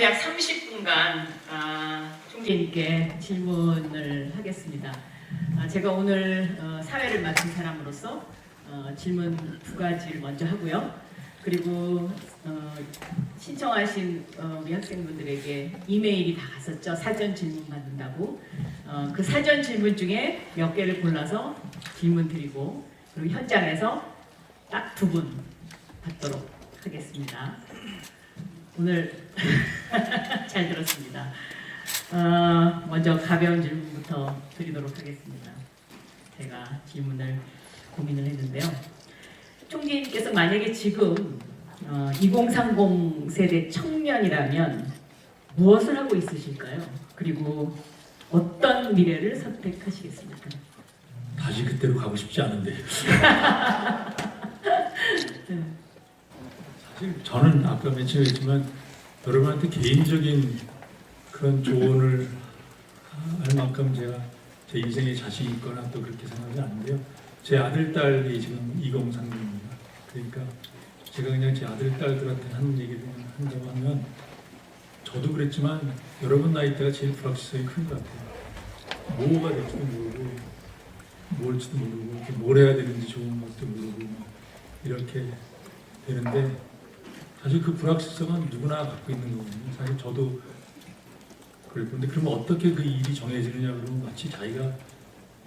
약 30분간 총재님께 질문을 하겠습니다. 제가 오늘 사회를 맡은 사람으로서 질문 두 가지를 먼저 하고요. 그리고 신청하신 우리 학생분들에게 이메일이 다 갔었죠. 사전 질문 받는다고. 그 사전 질문 중에 몇 개를 골라서 질문 드리고, 그리고 현장에서 딱 2분 받도록 하겠습니다. 오늘 잘 들었습니다. 먼저 가벼운 질문부터 드리도록 하겠습니다. 제가 질문을 고민을 했는데요. 총재님께서 만약에 지금 2030 세대 청년이라면 무엇을 하고 있으실까요? 그리고 어떤 미래를 선택하시겠습니까? 다시 그때로 가고 싶지 않은데. 사실 저는 아까 맨 처음에 했지만 여러분한테 개인적인 그런 조언을 할 만큼 제가 제 인생에 자신 있거나 또 그렇게 생각하지 않는데요. 제 아들, 딸이 지금 2030입니다. 그러니까 제가 그냥 제 아들, 딸들한테 하는 얘기를 한다고 하면 저도 그랬지만 여러분 나이 때가 제일 불확실성이 큰 것 같아요. 뭐가 될지도 모르고 뭘지도 모르고 뭘 해야 되는지 좋은 것도 모르고 이렇게 되는데 사실 그 불확실성은 누구나 갖고 있는 거거든요. 사실 저도 그랬고 근데 그러면 어떻게 그 일이 정해지느냐 그러면 마치 자기가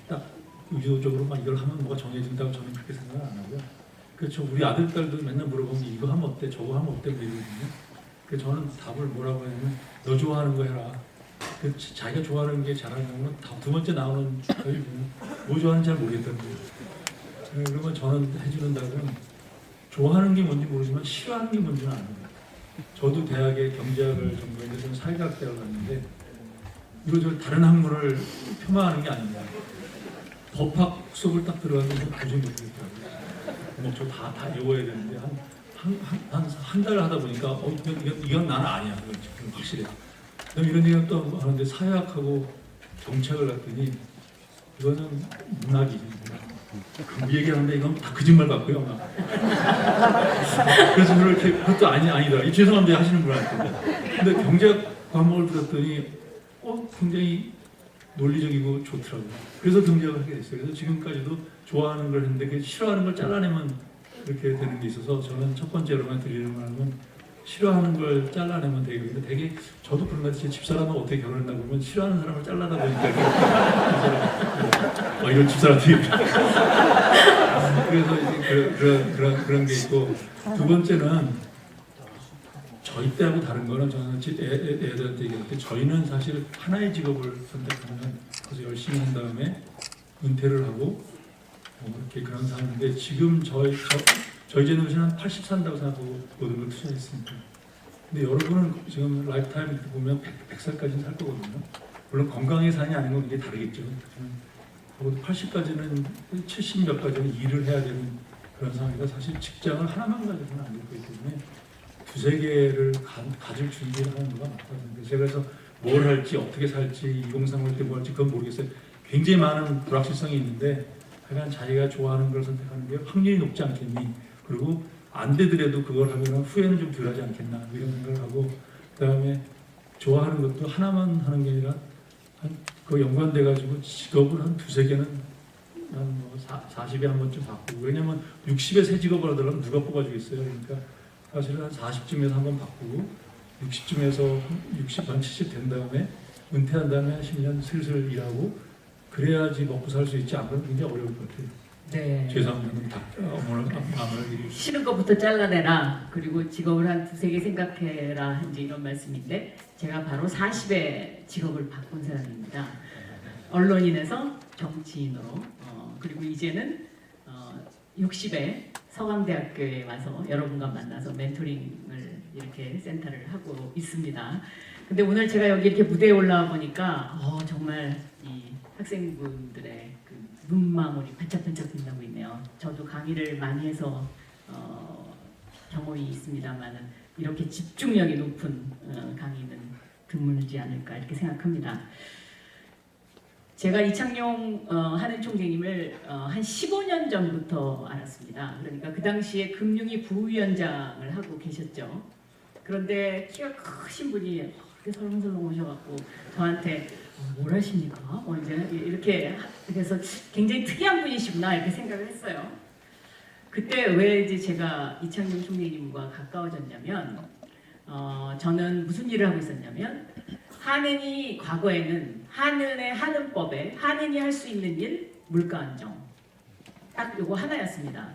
딱 의도적으로 막 이걸 하면 뭐가 정해진다고 저는 그렇게 생각을 안 하고요. 그렇죠. 우리 아들, 딸도 맨날 물어보면 이거 하면 어때? 저거 하면 어때? 이러거든요. 그래서 저는 답을 뭐라고 하냐면 너 좋아하는 거 해라. 그 자기가 좋아하는 게 잘하는 거면 두 번째 나오는 주가를 보면 뭐 좋아하는지 잘 모르겠다는 거예요. 그러면 저는 해주는 답은 좋아하는 게 뭔지 모르지만 싫어하는 게 뭔지는 아는 거예요. 저도 대학에 경제학을 전공했는데 저는 사회학 대학을 갔는데 이거 저 다른 학문을 폄하하는 게 아니냐. 법학 수업을 딱 들어가면서 도저히 못하겠더라고요. 뭐 저 다 외워야 되는데 한 달 하다 보니까 이건 나는 아니야. 그건 확실해. 그럼 이런 얘기를 또 하는데 사회학하고 정책을 갔더니 이거는 문학이지. 그 얘기하는데 이건 다 거짓말 같고요. 그래서 그렇게 그것도 아니다. 죄송한데 하시는 분한테. 근데 경제학 과목을 들었더니 굉장히 논리적이고 좋더라고요. 그래서 경제학을 하게 됐어요. 그래서 지금까지도 좋아하는 걸 했는데 그 싫어하는 걸 잘라내면 그렇게 되는 게 있어서 저는 첫 번째로만 드리는 말은 싫어하는 걸 잘라내면 되거든요. 되게 저도 그런 것 같아요. 제 집사람하고 어떻게 결혼했나 보면 싫어하는 사람을 잘라다 보니까 이런 집사람들이 그래서 이제 그런 게 있고 두 번째는 저희 때하고 다른 거는 저는 애들한테 얘기할 때 저희는 사실 하나의 직업을 선택하면 그래서 열심히 한 다음에 은퇴를 하고 이렇게 그런 사람인데 지금 저희 제너레이션은 한 80 산다고 생각하고 모든 걸 투자했습니다. 근데 여러분은 지금 라이프타임 보면 100살까지는 살 거거든요. 물론 건강의 산이 아닌 건 이게 다르겠죠. 80까지는 70 몇 까지는 일을 해야 되는 그런 상황이라 사실 직장을 하나만 가지고는 안 될 거기 때문에 두세 개를 가질 준비를 하는 거가 맞거든요. 제가 그래서 뭘 할지 어떻게 살지 2030 때 뭐 할지 그건 모르겠어요. 굉장히 많은 불확실성이 있는데 하여간 자기가 좋아하는 걸 선택하는 게 확률이 높지 않겠니? 그리고 안 되더라도 그걸 하면 후회는 좀 덜하지 않겠나 이런 생각을 하고 그다음에 좋아하는 것도 하나만 하는 게 아니라 그 연관돼 가지고 직업을 한 두세 개는 한 40에 한 번쯤 바꾸고 왜냐면 60에 새 직업을 하더라도 누가 뽑아주겠어요. 그러니까 사실은 한 40쯤에서 한 번 바꾸고 60쯤에서 60, 한 70 된 다음에 은퇴한 다음에 한 10년 슬슬 일하고 그래야지 먹고 살 수 있지 않으면 굉장히 어려울 것 같아요. 네. 죄송합니다. 마음을 싫은 것부터 잘라내라. 그리고 직업을 한 두세 개 생각해라. 이제 이런 말씀인데 제가 바로 40에 직업을 바꾼 사람입니다. 언론인에서 정치인으로 그리고 이제는 60에 서강대학교에 와서 여러분과 만나서 멘토링을 이렇게 센터를 하고 있습니다. 근데 오늘 제가 여기 이렇게 무대에 올라와 보니까 정말 이 학생분들의 그 눈망울이 반짝반짝 빛나고 있네요. 저도 강의를 많이 해서 경험이 있습니다만은 이렇게 집중력이 높은 강의는 드물지 않을까 이렇게 생각합니다. 제가 이창용 하는 총재님을 한 15년 전부터 알았습니다. 그러니까 그 당시에 금융위 부위원장을 하고 계셨죠. 그런데 키가 크신 분이 이렇게 설렁설렁 오셔갖고 저한테 뭘 하십니까? 이제 이렇게 그래서 굉장히 특이한 분이시구나 이렇게 생각을 했어요. 그때 왜 이제 제가 이창용 총리님과 가까워졌냐면 저는 무슨 일을 하고 있었냐면 한은이 과거에는 한은의 한은법에 한은이 할 수 있는 일 물가 안정 딱 요거 하나였습니다.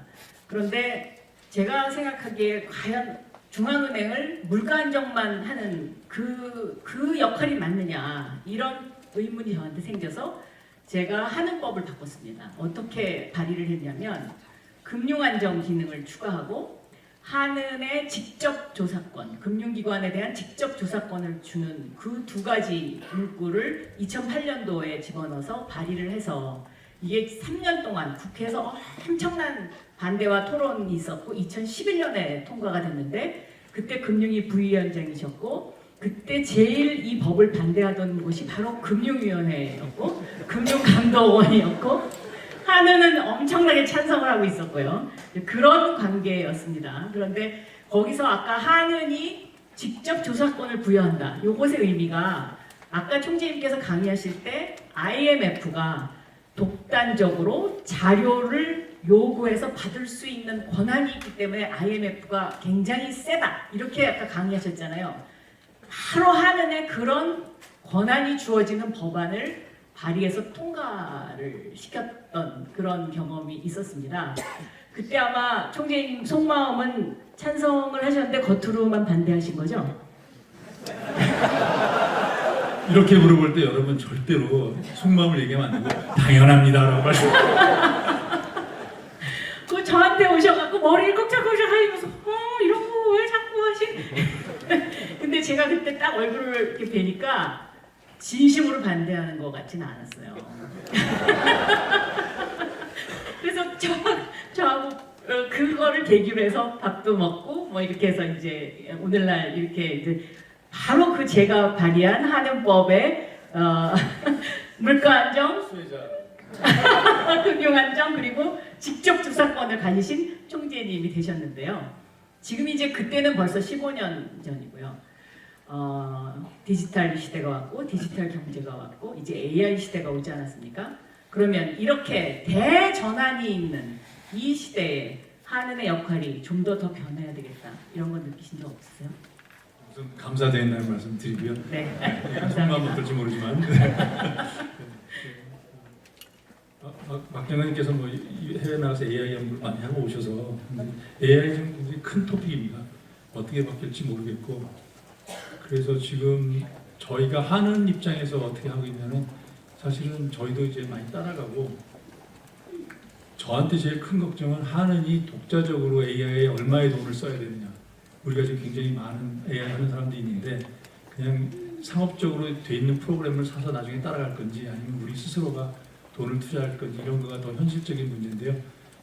그런데 제가 생각하기에 과연 중앙은행을 물가 안정만 하는 그 역할이 맞느냐 이런 의문이 저한테 생겨서 제가 한은법을 바꿨습니다. 어떻게 발의를 했냐면 금융안정 기능을 추가하고 한은의 직접 조사권, 금융기관에 대한 직접 조사권을 주는 그 두 가지 문구를 2008년도에 집어넣어서 발의를 해서 이게 3년 동안 국회에서 엄청난 반대와 토론이 있었고 2011년에 통과가 됐는데 그때 금융위 부위원장이셨고 그때 제일 이 법을 반대하던 곳이 바로 금융위원회였고 금융감독원이었고 한은은 엄청나게 찬성을 하고 있었고요. 그런 관계였습니다. 그런데 거기서 아까 한은이 직접 조사권을 부여한다. 요것의 의미가 아까 총재님께서 강의하실 때 IMF가 독단적으로 자료를 요구해서 받을 수 있는 권한이 있기 때문에 IMF가 굉장히 세다. 이렇게 아까 강의하셨잖아요. 바로 한은에 그런 권한이 주어지는 법안을 발의해서 통과를 시켰던 그런 경험이 있었습니다. 그때 아마 총재님 속마음은 찬성을 하셨는데 겉으로만 반대하신 거죠? 이렇게 물어볼 때 여러분 절대로 속마음을 얘기하면 안 되고 당연합니다라고 말씀. 그 저한테 오셔갖고 머리를 꼭 잡고 하시면서 이런 거 왜 자꾸 하시? 근데 제가 그때 딱 얼굴을 이렇게 뵈니까 진심으로 반대하는 것 같지는 않았어요. 그래서 저하고 그거를 계기로 해서 밥도 먹고 뭐 이렇게 해서 이제 오늘날 이렇게 이제 바로 그 제가 발의한 한은법의 물가 안정, 금융 안정 그리고 직접 조사권을 가지신 총재님이 되셨는데요. 지금 이제 그때는 벌써 15년 전이고요. 디지털 시대가 왔고 디지털 경제가 왔고 이제 AI 시대가 오지 않았습니까? 그러면 이렇게 대전환이 있는 이 시대에 한은의 역할이 좀 더 변해야 되겠다 이런 건 느끼신 적 없으세요? 우선 감사드린다는 말씀 드리고요. 네, 속마음 감사합니다. 어떨지 모르지만 박 장관님께서 뭐 해외 나가서 AI 연구를 많이 하고 오셔서 AI 는 굉장히 큰 토픽입니다. 어떻게 바뀔지 모르겠고 그래서 지금 저희가 하는 입장에서 어떻게 하고 있냐면 사실은 저희도 이제 많이 따라가고 저한테 제일 큰 걱정은 하는이 독자적으로 AI에 얼마의 돈을 써야 되느냐. 우리가 지금 굉장히 많은 AI 하는 사람들이 있는데 그냥 상업적으로 돼 있는 프로그램을 사서 나중에 따라갈 건지 아니면 우리 스스로가 돈을 투자할 건지 이런 거가 더 현실적인 문제인데요.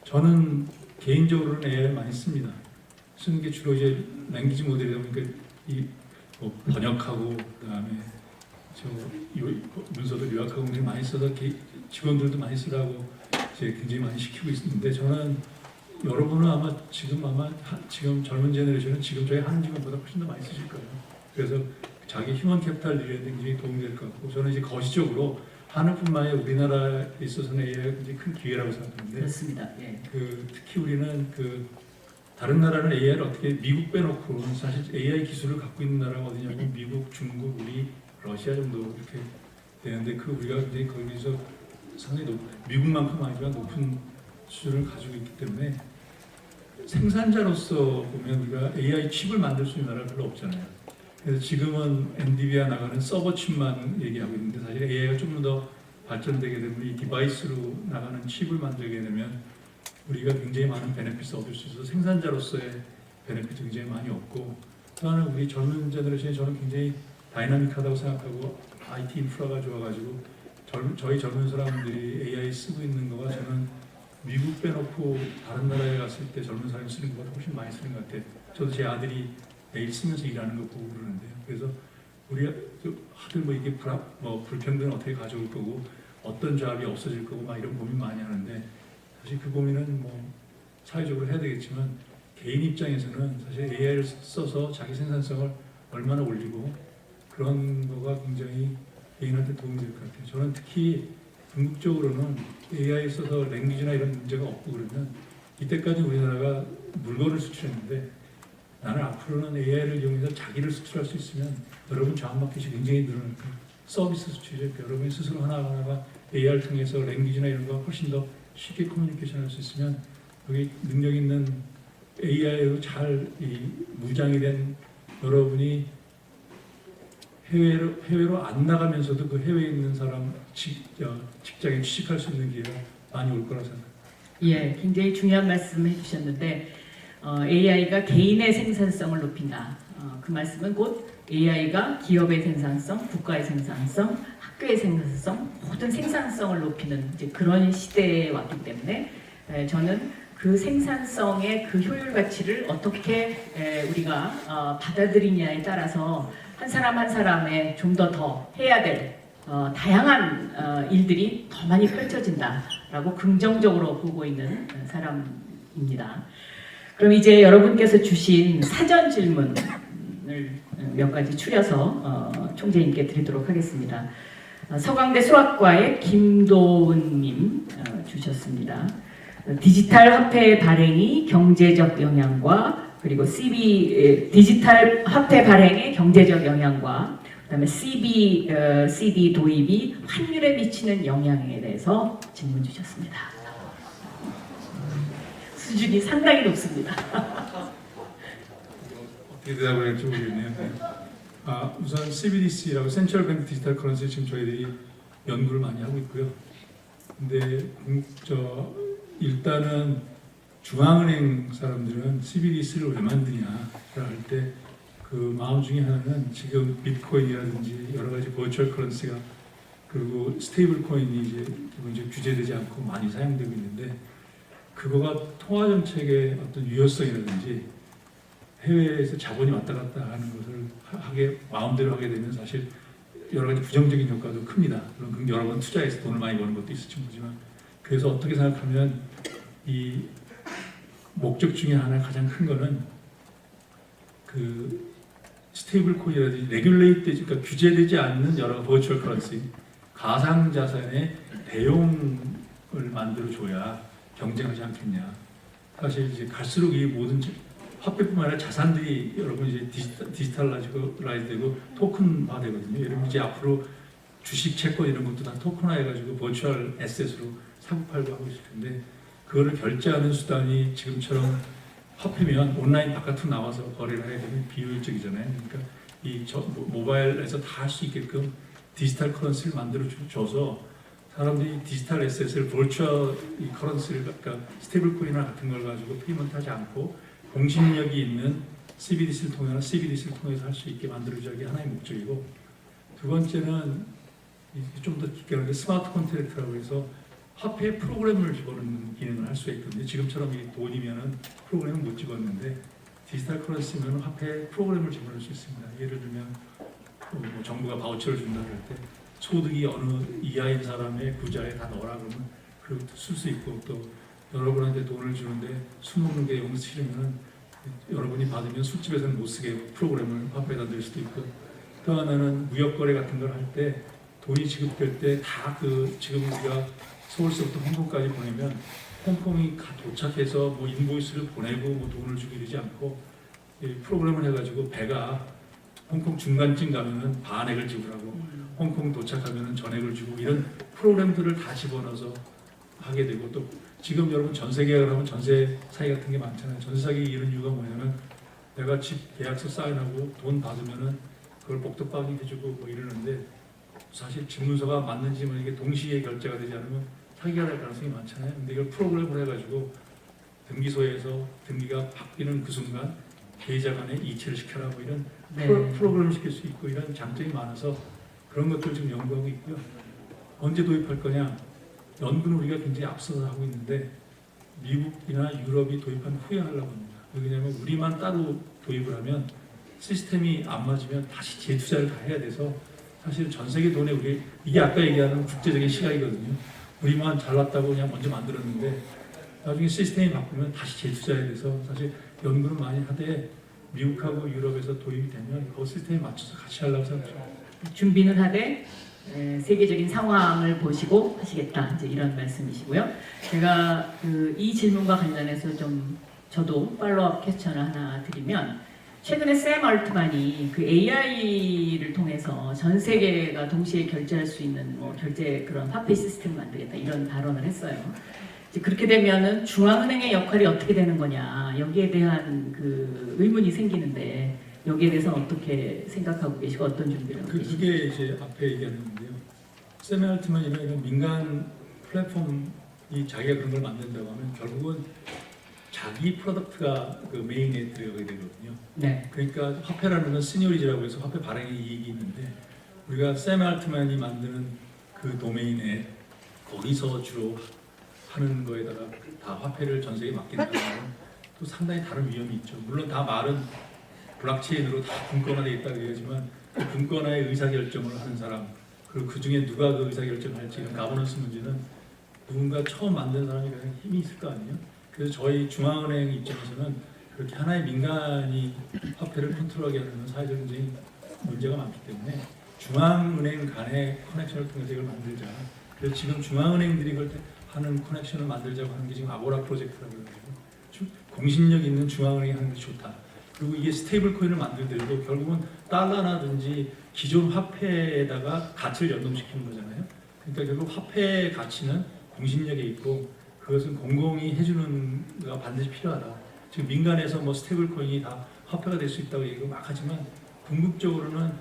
저는 개인적으로는 AI를 많이 씁니다. 쓰는 게 주로 이제 랭귀지 모델이다 보니까 뭐 번역하고 그다음에 문서도 요약하고 많이 써서 직원들도 많이 쓰라고 이제 굉장히 많이 시키고 있는데 저는 여러분은 지금 젊은 제너레이션은 지금 저희 하는 직원보다 훨씬 더 많이 쓰실 거예요. 그래서 자기 휴먼 캐피탈 늘리는데 굉장히 도움이 될 것 같고 저는 이제 거시적으로 하는뿐만 아니라 우리나라에 있어서는 AI가 굉장히 큰 기회라고 생각하는데 그렇습니다. 예. 특히 우리는 다른 나라는 AI를 어떻게 미국 빼놓고 사실 AI 기술을 갖고 있는 나라가 어디냐면 미국, 중국, 우리, 러시아 정도 이렇게 되는데 우리가 굉장히 거기서 상당히 미국만큼 아니지만 높은 수준을 가지고 있기 때문에 생산자로서 보면 우리가 AI 칩을 만들 수 있는 나라가 별로 없잖아요. 그래서 지금은 엔비디아 나가는 서버 칩만 얘기하고 있는데 사실 AI가 좀 더 발전되게 되면 이 디바이스로 나가는 칩을 만들게 되면 우리가 굉장히 많은 베네핏을 얻을 수 있어서 생산자로서의 베네핏도 굉장히 많이 얻고 또 하나는 우리 젊은 제너레이션이 저는 굉장히 다이나믹하다고 생각하고 IT 인프라가 좋아가지고 저희 젊은 사람들이 AI 쓰고 있는 거가 저는 미국 빼놓고 다른 나라에 갔을 때 젊은 사람이 쓰는 것보다 훨씬 많이 쓰는 것 같아요. 저도 제 아들이 매일 쓰면서 일하는 거 보고 그러는데요. 그래서 우리가 하들 이게 불평등을 어떻게 가져올 거고 어떤 조합이 없어질 거고 막 이런 고민 많이 하는데 사실 그 고민은 사회적으로 해야 되겠지만 개인 입장에서는 사실 AI를 써서 자기 생산성을 얼마나 올리고 그런 거가 굉장히 개인한테 도움이 될 것 같아요. 저는 특히 궁극적으로는 AI 써서 랭귀지나 이런 문제가 없고 그러면 이때까지 우리나라가 물건을 수출했는데 나는 앞으로는 AI를 이용해서 자기를 수출할 수 있으면 여러분 저항마켓이 굉장히 늘어날 거예요. 서비스 수출이죠. 여러분이 스스로 하나하나가 AI를 통해서 랭귀지나 이런 거 훨씬 더 쉽게 커뮤니케이션 할 수 있으면 여기 능력 있는 AI로 잘 무장이 된 여러분이 해외로 안 나가면서도 그 해외에 있는 사람 직장에 취직할 수 있는 기회가 많이 올 거라 생각합니다. 예, 굉장히 중요한 말씀 해주셨는데 AI가 개인의 생산성을 높인다. 그 말씀은 곧 AI가 기업의 생산성, 국가의 생산성, 학교의 생산성, 모든 생산성을 높이는 이제 그런 시대에 왔기 때문에 저는 그 생산성의 그 효율 가치를 어떻게 우리가 받아들이냐에 따라서 한 사람 한 사람의 좀 더 해야 될 다양한 일들이 더 많이 펼쳐진다라고 긍정적으로 보고 있는 사람입니다. 그럼 이제 여러분께서 주신 사전 질문을 몇 가지 추려서 총재님께 드리도록 하겠습니다. 서강대 수학과의 김도은님 주셨습니다. 디지털 화폐 발행이 경제적 영향과 그리고 디지털 화폐 발행의 경제적 영향과 그다음에 CD 도입이 환율에 미치는 영향에 대해서 질문 주셨습니다. 수준이 상당히 높습니다. 어떻게 대답을 할지 모르겠네요. 우선 CBDC라고 센트럴 뱅크 디지털 커런시 지금 저희들이 연구를 많이 하고 있고요. 근데 일단은 중앙은행 사람들은 CBDC를 왜 만드냐 할 때 그 마음 중에 하나는 지금 비트코인이라든지 여러 가지 버추얼 커런시가 그리고 스테이블 코인이 이제 규제되지 않고 많이 사용되고 있는데 그거가 통화 정책의 어떤 유효성이라든지 해외에서 자본이 왔다 갔다 하는 것을 마음대로 하게 되면 사실 여러 가지 부정적인 효과도 큽니다. 물론 여러 번 투자해서 돈을 많이 버는 것도 있을지 모르지만 그래서 어떻게 생각하면 이 목적 중에 하나 가장 큰 거는 그 스테이블 코인이라든지 레귤레이트 그러니까 규제되지 않는 여러 버추얼 커런시 가상 자산의 대용을 만들어 줘야 경쟁하지 않겠냐. 사실 이제 갈수록 이 모든 화폐뿐만 아니라 자산들이 여러분 이제 디지털라이즈되고 토큰화 되거든요. 여러분 이제 앞으로 주식, 채권 이런 것도 다 토큰화해가지고 버추얼 에셋으로 사고 팔고 하고 있을 텐데 그거를 결제하는 수단이 지금처럼 화폐면 온라인 바깥으로 나와서 거래를 해야 되면 비효율적이잖아요. 그러니까 이 모바일에서 다 할 수 있게끔 디지털 커런시를 만들어 줘서 사람들이 디지털 에셋을 버추얼 이 커런시를 그러니까 스테이블 코인이나 같은 걸 가지고 페이먼트 하지 않고 공신력이 있는 CBDC를 통해서 할 수 있게 만들어주는 게 하나의 목적이고 두 번째는 좀 더 깊게 하는데 스마트 컨트랙트라고 해서 화폐 프로그램을 집어넣는 기능을 할 수가 있거든요. 지금처럼 이 돈이면은 프로그램을 못 집어넣는데 디지털 커런시면 화폐 프로그램을 집어넣을 수 있습니다. 예를 들면 뭐 정부가 바우처를 준다 할 때 소득이 어느 이하인 사람의 구자에 다 넣어라 그러면 그것도 쓸 수 있고 또 여러분한테 돈을 주는데 술 먹는 게 용서 싫으면 여러분이 받으면 술집에서는 못 쓰게 프로그램을 화폐에다 넣을 수도 있고 또 하나는 무역거래 같은 걸 할 때 돈이 지급될 때 다 지금 우리가 서울서부터 홍콩까지 보내면 홍콩이 도착해서 뭐 인보이스를 보내고 뭐 돈을 주게 되지 않고 프로그램을 해가지고 배가 홍콩 중간쯤 가면은 반액을 지불하고 홍콩 도착하면은 전액을 주고 이런 프로그램들을 다 집어넣어서 하게 되고 또 지금 여러분 전세 계약을 하면 전세 사기 같은 게 많잖아요. 전세 사기 이런 이유가 뭐냐면 내가 집 계약서 사인하고 돈 받으면은 그걸 복덕방이 해주고 뭐 이러는데 사실 집문서가 맞는지 뭐 이게 동시에 결제가 되지 않으면 사기가 될 가능성이 많잖아요. 근데 이걸 프로그램을 해가지고 등기소에서 등기가 바뀌는 그 순간 피해자 간에 이체를 시켜라 뭐 이런 프로그램을 시킬 수 있고 이런 장점이 많아서 그런 것들 지금 연구하고 있고요. 언제 도입할 거냐? 연구는 우리가 굉장히 앞서서 하고 있는데 미국이나 유럽이 도입한 후에 하려고 합니다. 왜냐하면 우리만 따로 도입을 하면 시스템이 안 맞으면 다시 재투자를 다 해야 돼서 사실 전 세계 돈에 이게 아까 얘기하는 국제적인 시각이거든요. 우리만 잘났다고 그냥 먼저 만들었는데 나중에 시스템이 바꾸면 다시 재투자해야 돼서 사실 연구는 많이 하되 미국하고 유럽에서 도입이 되면 그 시스템에 맞춰서 같이 하려고 생각합니다. 준비는 하되 세계적인 상황을 보시고 하시겠다 이제 이런 말씀이시고요. 제가 이 질문과 관련해서 좀 저도 팔로우업 퀘스천을 하나 드리면 최근에 샘 얼트만이 그 AI를 통해서 전 세계가 동시에 결제할 수 있는 뭐 결제 그런 화폐 시스템을 만들겠다 이런 발언을 했어요. 이제 그렇게 되면은 중앙은행의 역할이 어떻게 되는 거냐 여기에 대한 그 의문이 생기는데 여기에 대해서 어떻게 생각하고 계시고 어떤 준비를 하고 계시고 그게 이제 앞에 얘기했는데요. 샘 알트만이나 이런 민간 플랫폼이 자기가 그런 걸 만든다고 하면 결국은 자기 프로덕트가 그 메인에 들어가게 되거든요. 네. 그러니까 화폐라는 건 시니어리지라고 해서 화폐 발행에 이익이 있는데 우리가 샘 알트만이 만드는 그 도메인에 거기서 주로 하는 거에다가 다 화폐를 전 세계에 맡긴다는 건 또 상당히 다른 위험이 있죠. 물론 다 말은 블록체인으로 다 분권화되어 있다고 얘기하지만 그 분권화의 의사결정을 하는 사람 그리고 그 중에 누가 그 의사결정을 할지 이런 가버넌스 문제는 누군가 처음 만든 사람이 가장 힘이 있을 거 아니에요. 그래서 저희 중앙은행 입장에서는 그렇게 하나의 민간이 화폐를 컨트롤하게 하는 사회적인 문제가 많기 때문에 중앙은행 간의 커넥션을 통해서 이걸 만들자. 그래서 지금 중앙은행들이 이걸 하는 커넥션을 만들자고 하는 게 지금 아고라 프로젝트라고 해가지고 공신력 있는 중앙은행이 하는 게 좋다. 그리고 이게 스테이블 코인을 만들더라도 결국은 달러라든지 기존 화폐에다가 가치를 연동시키는 거잖아요. 그러니까 결국 화폐의 가치는 공신력에 있고 그것은 공공이 해주는 가 반드시 필요하다. 지금 민간에서 뭐 스테이블 코인이 다 화폐가 될 수 있다고 얘기를 막 하지만 궁극적으로는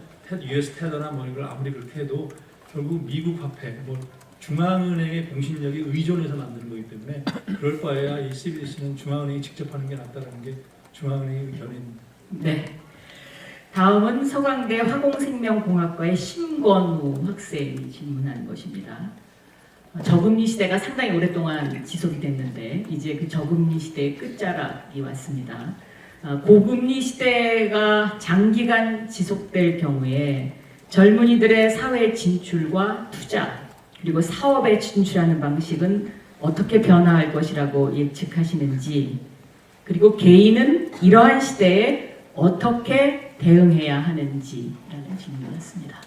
US 테더나 뭐 이걸 아무리 그렇게 해도 결국 미국 화폐, 뭐 중앙은행의 공신력에 의존해서 만드는 거기 때문에 그럴 바에야 이 CBDC는 중앙은행이 직접 하는 게 낫다라는 게 중앙은행의 의견입니다. 네. 다음은 서강대 화공생명공학과의 심권우 학생이 질문한 것입니다. 저금리 시대가 상당히 오랫동안 지속이 됐는데 이제 그 저금리 시대의 끝자락이 왔습니다. 고금리 시대가 장기간 지속될 경우에 젊은이들의 사회 진출과 투자 그리고 사업에 진출하는 방식은 어떻게 변화할 것이라고 예측하시는지 그리고 개인은 이러한 시대에 어떻게 대응해야 하는지라는 질문이었습니다.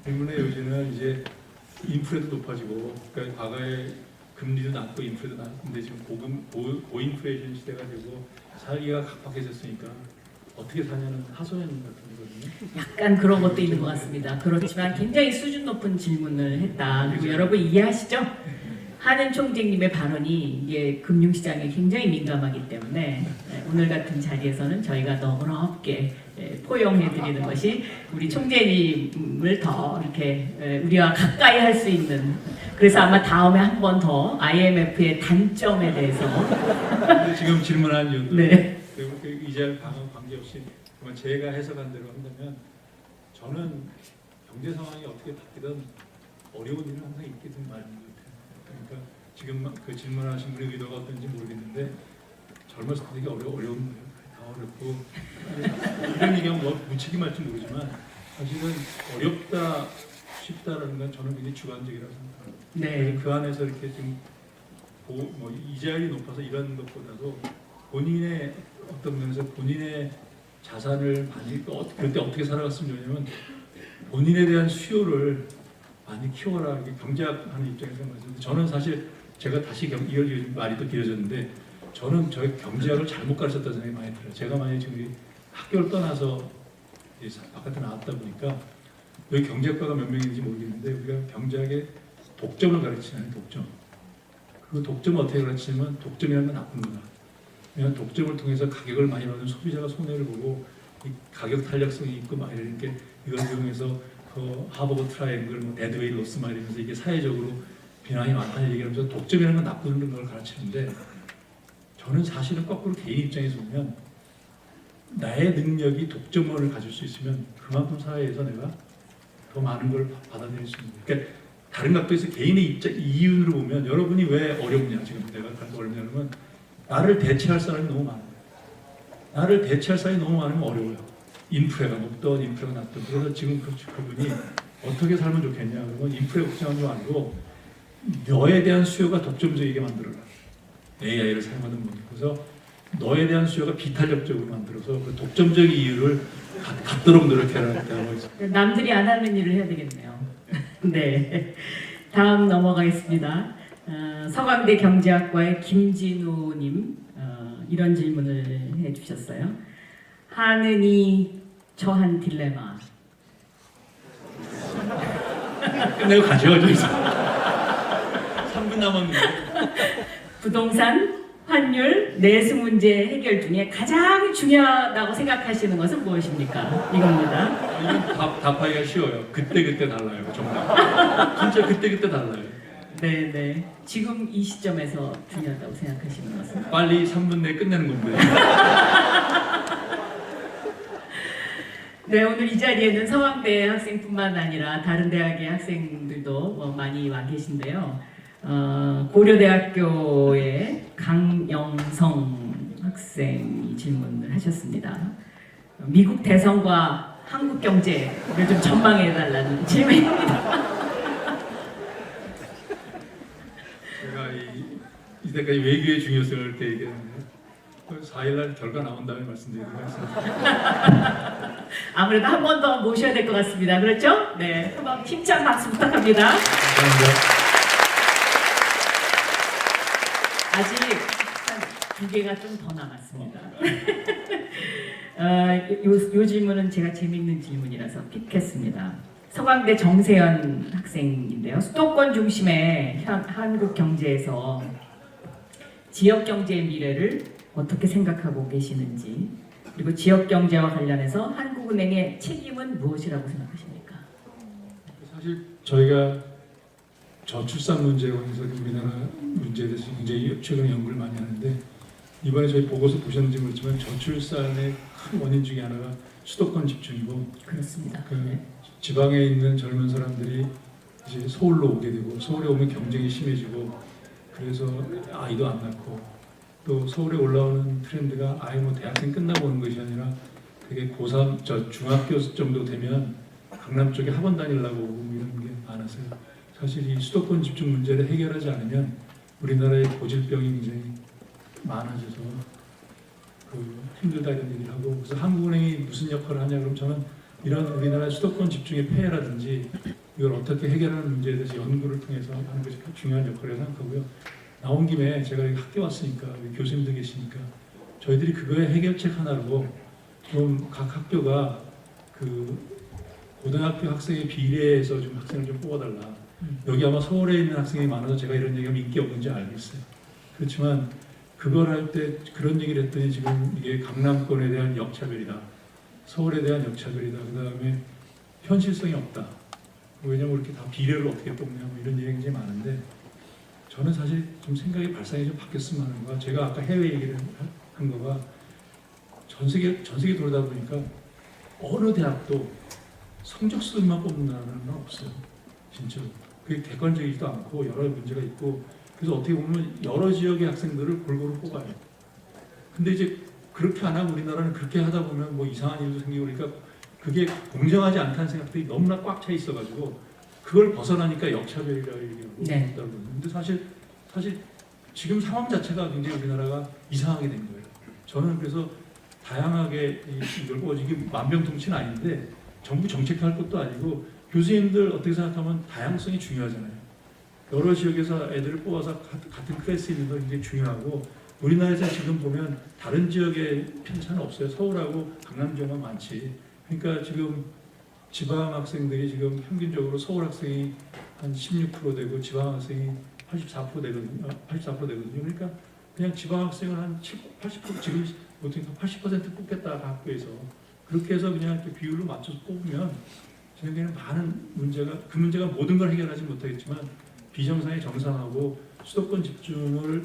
질문의 요지는 이제 인플레도 높아지고 그러니까 과거에 금리도 낮고 인플레도 낮은데 지금 고인플레이션 시대가 되고 살기가 각박해졌으니까 어떻게 사냐는 하소연 같은 거거든요. 약간 그런 것도 있는 것 같습니다. 그렇지만 굉장히 수준 높은 질문을 했다. 그리고 여러분 이해하시죠? 한은 총재님의 발언이 이게 금융시장에 굉장히 민감하기 때문에 오늘 같은 자리에서는 저희가 너그럽게 포용해드리는 것이 우리 총재님을 더 이렇게 우리와 가까이 할 수 있는 그래서 아마 다음에 한 번 더 IMF의 단점에 대해서 지금 질문한 이유는 네. 이자율 강화 관계없이 제가 해석한 대로 한다면 저는 경제 상황이 어떻게 바뀌든 어려운 일은 항상 있게 된 말인 것 같아요. 그러니까 지금 그 질문하신 분의 의도가 어떤지 모르겠는데 젊었을 때 되게 어려운 거예요. 다 어렵고 이런 얘기하면 뭐 무책임할지 모르지만 사실은 어렵다 쉽다라는 건 저는 굉장히 주관적이라고 생각합니다. 네. 그 안에서 이렇게 지금 뭐 이자율이 높아서 이런 것보다도 본인의 어떤 면에서 본인의 자산을 많이 그때 어떻게 살아갔으면 좋냐면 본인에 대한 수요를 많이 키워라 이게 경제학하는 입장에서 말씀드리는데 저는 사실 제가 다시 이걸 말이 또 길어졌는데 저는 저희 경제학을 잘못 가르쳤다는 생각이 많이 들어요. 제가 만약에 지금 학교를 떠나서 바깥에 나왔다 보니까 여기 경제학과가 몇 명인지 모르겠는데 우리가 경제학의 독점을 가르치잖아요. 독점. 그 독점을 어떻게 가르치냐면 독점이라는 건 나쁜 거다. 왜냐하면 독점을 통해서 가격을 많이 받는 소비자가 손해를 보고 이 가격 탄력성이 있고 막 이렇게 이걸 이용해서 그 하버드 트라이앵글, 뭐 데드웨이 로스 막 이러면서 이게 사회적으로 비난이 많다는 얘기를 하면서 독점이라는 건 나쁜 걸 가르치는데 저는 사실은 거꾸로 개인 입장에서 보면 나의 능력이 독점권을 가질 수 있으면 그만큼 사회에서 내가 더 많은 걸 받아들일 수 있는 그러니까 다른 각도에서 개인의 입장 이윤으로 보면 여러분이 왜 어렵냐 지금 내가 어렵냐면 나를 대체할 사람이 너무 많아요. 나를 대체할 사람이 너무 많으면 어려워요. 인프레가 높던 인프레가 낮던 그래서 지금 그분이 어떻게 살면 좋겠냐 그러면 인프레 걱정하지 말고 너에 대한 수요가 독점적이게 만들어라. AI를 사용하는 분이 그래서 너에 대한 수요가 비탄력적으로 만들어서 그 독점적 이유를 갖도록 노력해라 이렇게 하고 있습니다. 남들이 안 하는 일을 해야 되겠네요. 네. 다음 넘어가겠습니다. 서강대 경제학과의 김진우님 이런 질문을 해주셨어요. 하느니 처한 딜레마. 끝내고 가죠. 저기서 3분 남았는데. 부동산, 환율, 내수 문제 해결 중에 가장 중요하다고 생각하시는 것은 무엇입니까? 이겁니다. 이건 답하기가 쉬워요. 그때 달라요. 정말. 진짜 그때 달라요. 네네. 지금 이 시점에서 중요하다고 생각하시는 것은? 빨리 3분 내에 끝내는 건데. 네, 오늘 이 자리에는 서강대 학생뿐만 아니라 다른 대학의 학생들도 많이 와 계신데요. 고려대학교의 강영성 학생이 질문을 하셨습니다. 미국 대선과 한국 경제를 좀 전망해달라는 질문입니다. 제가 이때까지 외교의 중요성을 때 얘기했는데 4일날 결과 나온 다음에 말씀드리도록 하겠습니다. 아무래도 한 번 더 모셔야 될 것 같습니다. 그렇죠? 네, 한번 힘찬 박수 부탁합니다. 감사합니다. 아직 한 2개가 좀 더 남았습니다. 요 질문은 제가 재밌는 질문이라서 픽했습니다. 서강대 정세현 학생인데요. 수도권 중심의 한국 경제에서 지역 경제의 미래를 어떻게 생각하고 계시는지, 그리고 지역 경제와 관련해서 한국은행의 책임은 무엇이라고 생각하십니까? 사실 저희가 저출산 문제에 관해서 우리나라 문제에 대해서 굉장히 최근에 연구를 많이 하는데 이번에 저희 보고서 보셨는지 모르지만 저출산의 큰 원인 중에 하나가 수도권 집중이고 그렇습니다. 지방에 있는 젊은 사람들이 이제 서울로 오게 되고 서울에 오면 경쟁이 심해지고 그래서 아이도 안 낳고 또 서울에 올라오는 트렌드가 아예 뭐 대학생 끝나고 오는 것이 아니라 되게 고3, 중학교 정도 되면 강남 쪽에 학원 다니려고 오고 뭐 이런 게 많아서요. 사실 이 수도권 집중 문제를 해결하지 않으면 우리나라의 고질병이 굉장히 많아져서 힘들다 이런 얘기를 하고 그래서 한국은행이 무슨 역할을 하냐 그럼 저는 이런 우리나라 수도권 집중의 폐해라든지 이걸 어떻게 해결하는 문제에 대해서 연구를 통해서 하는 것이 중요한 역할이라고 생각하고요. 나온 김에 제가 여기 학교 왔으니까 교수님도 계시니까 저희들이 그거의 해결책 하나로 좀 각 학교가 그 고등학교 학생의 비례해서 좀 학생을 좀 뽑아달라. 여기 아마 서울에 있는 학생이 많아서 제가 이런 얘기하면 인기 없는지 알겠어요. 그렇지만 그걸 할 때 그런 얘기를 했더니 지금 이게 강남권에 대한 역차별이다. 서울에 대한 역차별이다. 그 다음에 현실성이 없다. 왜냐면 이렇게 다 비례를 어떻게 뽑냐 뭐 이런 얘기가 굉장히 많은데 저는 사실 좀 생각이 발상이 좀 바뀌었으면 하는 거야. 제가 아까 해외 얘기를 한 거가 전 세계 돌다 보니까 어느 대학도 성적순만 뽑는다는 건 없어요. 진짜로. 그게 객관적이지도 않고 여러 문제가 있고 그래서 어떻게 보면 여러 지역의 학생들을 골고루 뽑아요. 근데 이제 그렇게 안 하고 우리나라는 그렇게 하다 보면 뭐 이상한 일도 생기고 그러니까 그게 공정하지 않다는 생각들이 너무나 꽉 차 있어가지고 그걸 벗어나니까 역차별이라고 얘기하고 네. 근데 사실 지금 상황 자체가 굉장히 우리나라가 이상하게 된 거예요. 저는 그래서 다양하게 이걸 이게 만병통치는 아닌데 정부 정책할 것도 아니고 교수님들 어떻게 생각하면 다양성이 중요하잖아요. 여러 지역에서 애들을 뽑아서 같은 클래스에 있는 거 굉장히 중요하고 우리나라에서 지금 보면 다른 지역에 편차는 없어요. 서울하고 강남 지역만 많지. 그러니까 지금 지방 학생들이 지금 평균적으로 서울 학생이 한 16% 되고 지방 학생이 84% 되거든요. 84% 되거든요. 그러니까 그냥 지방 학생을 한 80% 지금 보통 80% 뽑겠다 학교에서 그렇게 해서 그냥 이렇게 비율로 맞춰서 뽑으면 저에게는 많은 문제가 그 문제가 모든 걸 해결하지 못하겠지만 비정상이 정상하고 수도권 집중을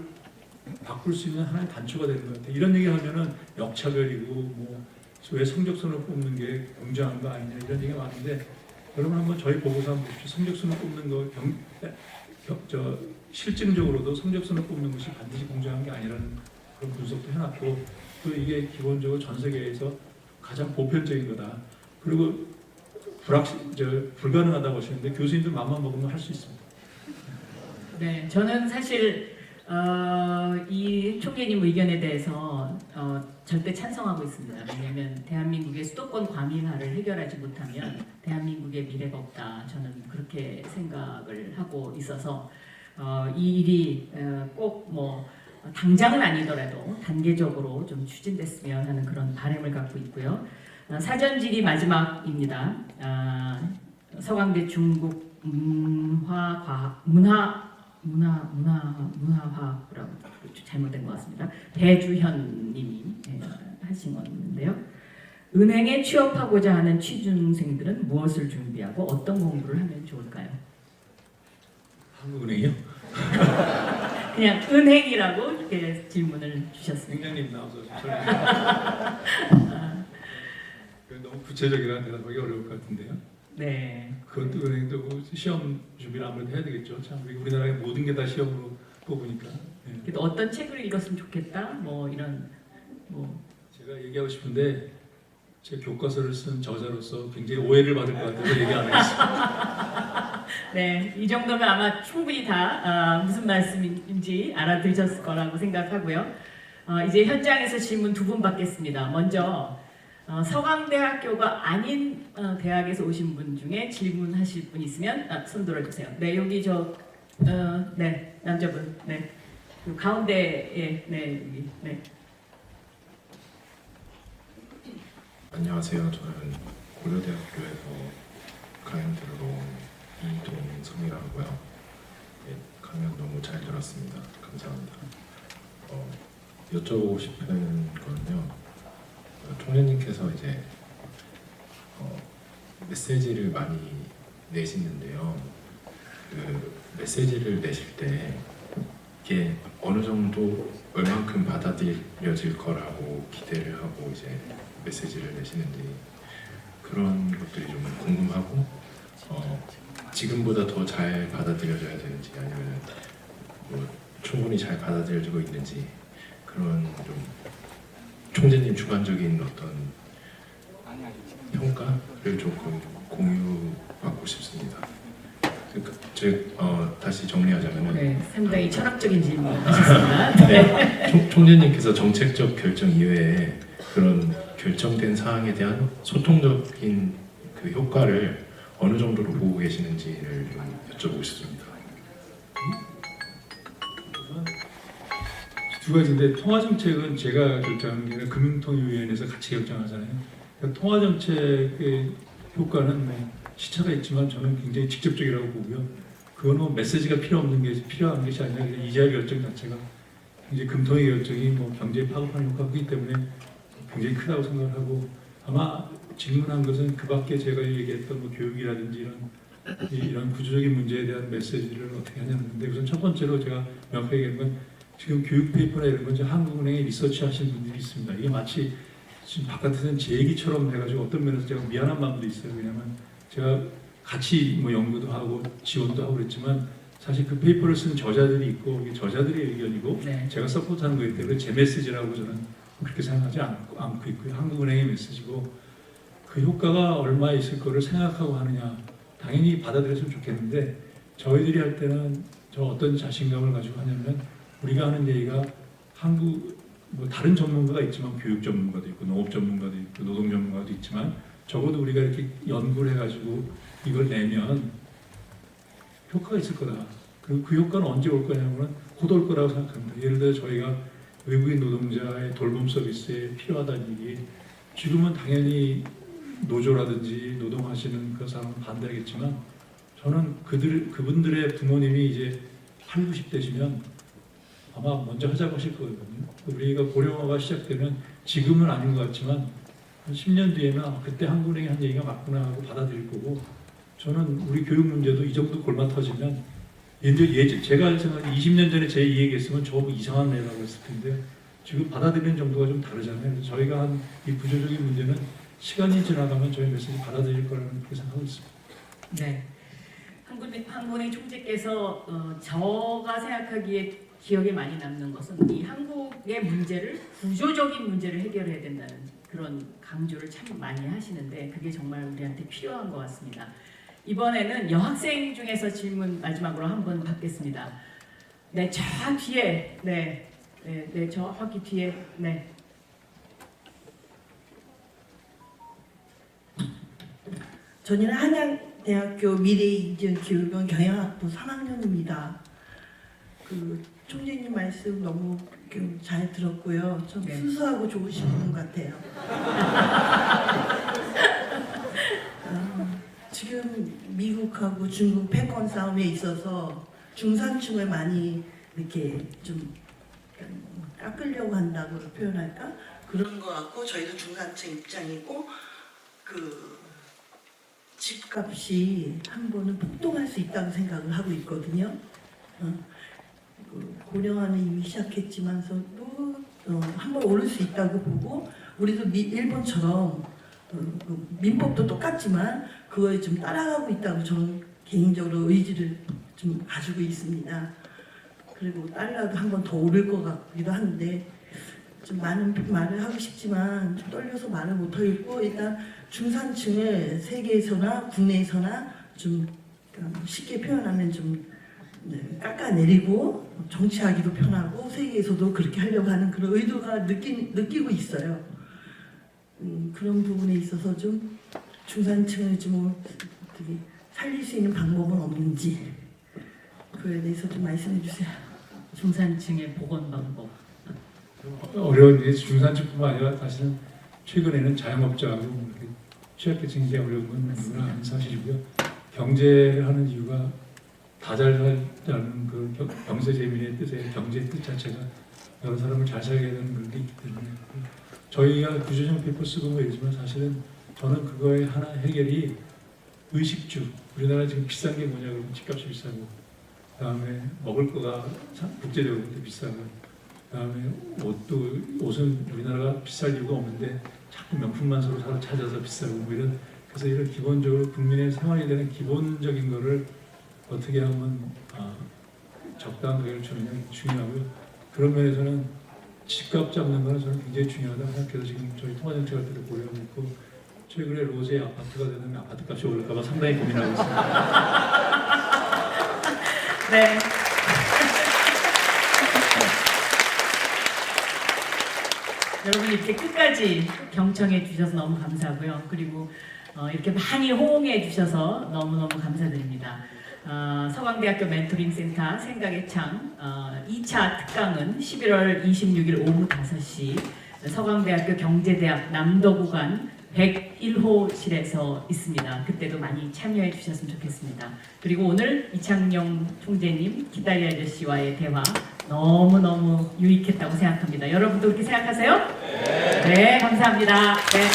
바꿀 수 있는 하나의 단초가 되는 것 같아요. 이런 얘기하면은 역차별이고 뭐 왜 성적순을 뽑는 게 공정한 거 아니냐 이런 얘기가 많은데 여러분 한번 저희 보고서 한번 보십시오. 성적순을 뽑는 거 실증적으로도 성적순을 뽑는 것이 반드시 공정한 게 아니라는 그런 분석도 해놨고 또 이게 기본적으로 전 세계에서 가장 보편적인 거다. 그리고 불가능하다고 하시는데 교수님들 마음만 먹으면 할 수 있습니다. 네, 저는 사실 이 총재님 의견에 대해서 절대 찬성하고 있습니다. 왜냐하면 대한민국의 수도권 과밀화를 해결하지 못하면 대한민국의 미래가 없다. 저는 그렇게 생각을 하고 있어서 이 일이 꼭 뭐 당장은 아니더라도 단계적으로 좀 추진됐으면 하는 그런 바람을 갖고 있고요. 사전질의 마지막입니다. 서강대 중국 문화화학부라고 잘못된 것 같습니다. 배주현님이 하신 건데요. 은행에 취업하고자 하는 취준생들은 무엇을 준비하고 어떤 공부를 하면 좋을까요? 한국은행이요? 그냥 은행이라고 이렇게 질문을 주셨습니다. 행장님 나와서 너무 구체적이라 대답하기 어려울 것 같은데요. 네. 그것도 은행도 시험 준비를 아무래도 해야 되겠죠. 참 우리나라의 모든 게 다 시험으로 뽑으니까. 네. 그래도 어떤 책을 읽었으면 좋겠다. 뭐 이런 제가 얘기하고 싶은데 제 교과서를 쓴 저자로서 굉장히 오해를 받을 것 같아서 얘기 안 하겠습니다. 네, 이 정도면 아마 충분히 다 무슨 말씀인지 알아들으셨을 거라고 생각하고요. 이제 현장에서 질문 두 분 받겠습니다. 먼저 서강대학교가 아닌 대학에서 오신 분 중에 질문하실 분 있으면 손 들어주세요. 네, 여기 네, 남자분, 네, 그 가운데에, 네, 여기, 네. 안녕하세요. 저는 고려대학교에서 강연 들으러 온 이동성이라고 하고요. 네, 강연 너무 잘 들었습니다. 감사합니다. 여쭤보고 싶은 거는요. 총재님께서 이제 메시지를 많이 내시는데요. 그 메시지를 내실 때 이게 어느 정도 얼만큼 받아들여질 거라고 기대를 하고 이제 메시지를 내시는지 그런 것들이 좀 궁금하고 지금보다 더 잘 받아들여져야 되는지 아니면 뭐 충분히 잘 받아들여지고 있는지 그런 좀 총재님 주관적인 어떤 평가를 조금 공유받고 싶습니다. 그러니까 다시 정리하자면 네, 상당히 철학적인 질문하셨습니다. 네, 총재님께서 정책적 결정 이외에 그런 결정된 사항에 대한 소통적인 그 효과를 어느 정도로 보고 계시는지를 좀 여쭤보고 싶습니다. 두 가지인데 통화정책은 제가 결정하는 게 아니라 금융통화위원회에서 같이 결정하잖아요. 그러니까 통화정책의 효과는 시차가 있지만 저는 굉장히 직접적이라고 보고요. 그거는 뭐 메시지가 필요한 것이 아니라 이자 결정 자체가 굉장히 금통위 결정이 뭐 경제에 파급하는 효과이기 때문에 굉장히 크다고 생각을 하고 아마 질문한 것은 그 밖에 제가 얘기했던 뭐 교육이라든지 이런 구조적인 문제에 대한 메시지를 어떻게 하냐는 건데 우선 첫 번째로 제가 명확하게 얘기하는 건 지금 교육 페이퍼나 이런 건 한국은행에 리서치 하신 분들이 있습니다. 이게 마치 지금 바깥에서는 제 얘기처럼 해가지고 어떤 면에서 제가 미안한 마음도 있어요. 왜냐하면 제가 같이 뭐 연구도 하고 지원도 하고 그랬지만 사실 그 페이퍼를 쓴 저자들이 있고 이게 저자들의 의견이고 네. 제가 서포트하는 거기 때문에 제 메시지라고 저는 그렇게 생각하지 않고 있고요. 한국은행의 메시지고 그 효과가 얼마 있을 거를 생각하고 하느냐 당연히 받아들였으면 좋겠는데 저희들이 할 때는 저 어떤 자신감을 가지고 하냐면 우리가 하는 얘기가 한국 뭐 다른 전문가가 있지만 교육 전문가도 있고 농업 전문가도 있고 노동 전문가도 있지만 적어도 우리가 이렇게 연구를 해가지고 이걸 내면 효과가 있을 거다. 그리고 그 효과는 언제 올 거냐면 곧 올 거라고 생각합니다. 예를 들어 저희가 외국인 노동자의 돌봄 서비스에 필요하다는 얘기 지금은 당연히 노조라든지 노동하시는 그 사람은 반대하겠지만 저는 그분들의 부모님이 이제 8, 90대시면 아마 먼저 하자고 하실 거거든요. 우리가 고령화가 시작되면 지금은 아닌 것 같지만 한 10년 뒤에는 그때 한국은행이 한 얘기가 맞구나 하고 받아들일 거고 저는 우리 교육 문제도 이 정도 골마 터지면 제가 생각하는 20년 전에 제 이 얘기했으면 저거 이상한 애라고 했을 텐데 지금 받아들이는 정도가 좀 다르잖아요. 그래서 저희가 한 이 구조적인 문제는 시간이 지나가면 저희 메시지 받아들일 거라는 그렇게 생각하고 있습니다. 네. 한국은행 총재께서 저가 생각하기에 기억에 많이 남는 것은 이 한국의 문제를 구조적인 문제를 해결해야 된다는 그런 강조를 참 많이 하시는데 그게 정말 우리한테 필요한 것 같습니다. 이번에는 여학생 중에서 질문 마지막으로 한번 받겠습니다. 네, 저 뒤에, 네, 저기 뒤에, 네. 저는 한양대학교 미래인증교육원 경영학부 3학년입니다. 그 총재님 말씀 너무 잘 들었고요. 좀 네. 순수하고 좋으신 분 같아요. 지금 미국하고 중국 패권 싸움에 있어서 중산층을 많이 이렇게 좀 깎으려고 한다고 표현할까? 그런 것 같고 저희도 중산층 입장이고 그 집값이 한 번은 폭등할 수 있다고 생각을 하고 있거든요. 그 고령화는 이미 시작했지만서도 한 번 오를 수 있다고 보고 우리도 일본처럼 그 민법도 똑같지만 그거에 좀 따라가고 있다고 저는 개인적으로 의지를 좀 가지고 있습니다. 그리고 달러도 한 번 더 오를 것 같기도 한데 좀 많은 말을 하고 싶지만 좀 떨려서 말을 못하겠고 일단 중산층을 세계에서나 국내에서나 좀 쉽게 표현하면 좀 깎아내리고 정치하기도 편하고 세계에서도 그렇게 하려고 하는 그런 의도가 느끼고 있어요. 그런 부분에 있어서 좀 중산층을 좀 어떻게 살릴 수 있는 방법은 없는지 그에 대해서 좀 말씀해 주세요. 중산층의 복원 방법. 어려운 게 중산층뿐만 아니라 사실은 최근에는 자영업자하고 취약계층이 굉장히 어려운 건 누구나 아는 사실이고요. 경제하는 이유가 다 잘 살자는 그 경제재민의 뜻의 경제의 뜻 자체가 여러 사람을 잘 살게 되는 그런 게 있기 때문에 저희가 구조적 페이퍼 쓰고 뭐 이러지만 사실은 저는 그거의 하나 해결이 의식주. 우리나라 지금 비싼 게 뭐냐 그러면 집값이 비싸고 그다음에 먹을 거가 국제적으로 비싸고 그다음에 옷은 우리나라가 비쌀 이유가 없는데 자꾸 명품만 서로 찾아서 비싸고 뭐 이런 그래서 이런 기본적으로 국민의 생활에 되는 기본적인 거를 어떻게 하면 적당한 가격을 주느냐 중요하고요. 그런 면에서는 집값 잡는 거는 저는 굉장히 중요하다고 생각해서 지금 저희 통화정책할 때도 고려하고 있고 최근에 로제 아파트가 되면 아파트값이 오를까 봐 상당히 고민하고 있습니다. 네. 여러분 이렇게 끝까지 경청해 주셔서 너무 감사하고요. 그리고 이렇게 많이 호응해 주셔서 너무너무 감사드립니다. 서강대학교 멘토링 센터 생각의 창 2차 특강은 11월 26일 오후 5시 서강대학교 경제대학 남도구간 101호실에서 있습니다. 그때도 많이 참여해 주셨으면 좋겠습니다. 그리고 오늘 이창용 총재님 기다리 아저씨와의 대화 너무너무 유익했다고 생각합니다. 여러분도 그렇게 생각하세요? 네, 감사합니다. 네.